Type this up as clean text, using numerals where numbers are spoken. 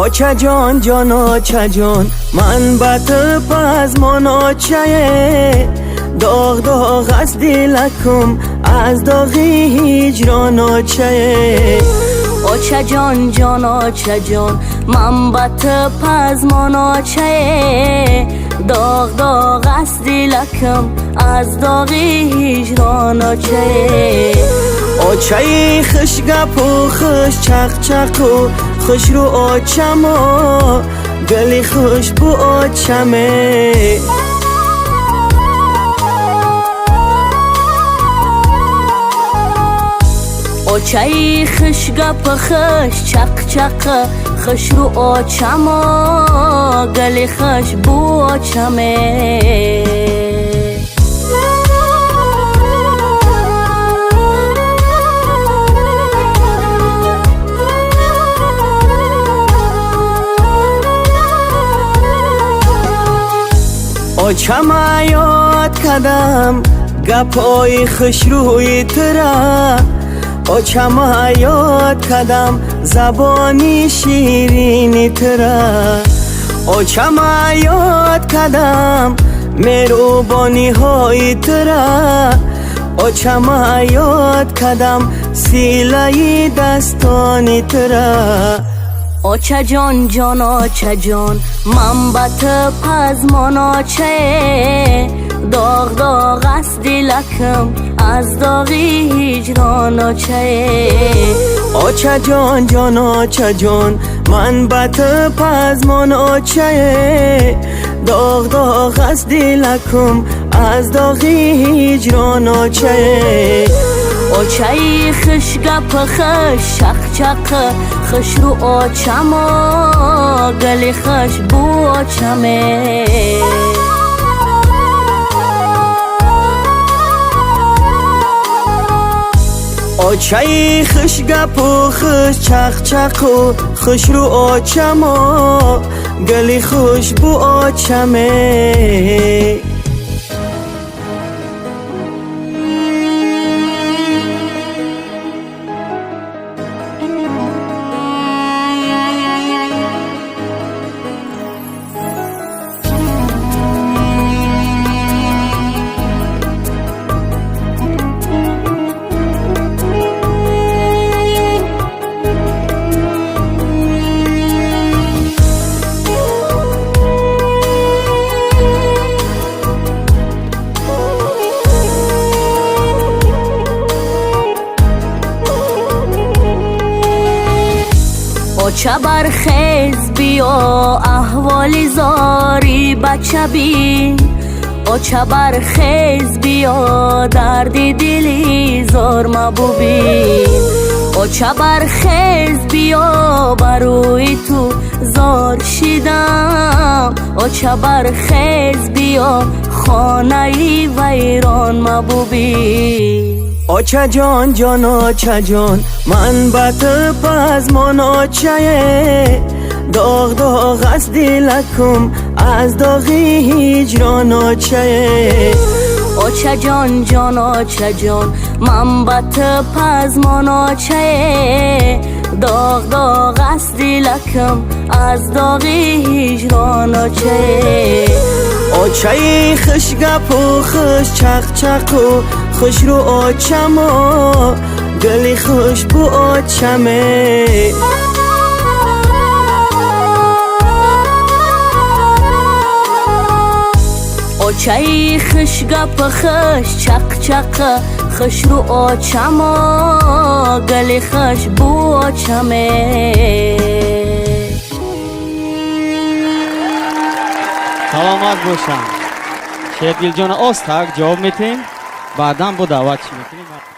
آچه جان جان آچه جان من بط پزمان آچه داغ داغ از دلکم از داغی هجران آچه آچه جان جان آچه جان من بط پزمان آچه داغ داغ از دلکم از داغی هجران آچه آچه خش گپ و خش چق چق و خش رو آچم و گلی خوش بو آچمه آچه خش گپ خش چق چق خش رو آچم و گلی خوش بو آچمه آچم یاد کردم گپای خوش روی ترا آچم یاد کردم زبانی شیرین ترا آچم یاد کردم مهربانی های ترا آچم یاد کردم سیلای دستانی ترا آچه جان جان آچه جان من بط پزمان آچه داغ داغ از دلکم از داغی هجران آچه آچه جان جان آچه جان من بط پزمان آچه داغ داغ از دلکم از داغی هجران آچه آچه خش گپ خش چق چق خش رو آچم و گلی خش بو آچمه آچه خش گپ و خش چق چق و خش رو آچم و گلی خوش بو آچمه آچه برخیز بیا احوال زاری بچه بین آچه برخیز بیا درد دلی زار مبوبین آچه برخیز بیا بروی تو زار شیدم آچه برخیز بیا خانه ویران مبوبین آچه جان جان آچه جان من بط پزمان آچه داغ داغ از دلکم از داغی هجران آچه آچه جان جان آچه جان من بط پزمان آچه داغ داغ از دلکم از داغی هجران آچه آچه خش گپ و خش چق چق و خوش رو آچم و گلی خوش بو آچمه آچه خش گپ خش چق چق خش رو آچم و گلی خوش بو آچمه سلامت باشم. شیرگل جان آستک جواب میتین بعدم با دعوت میتونیم.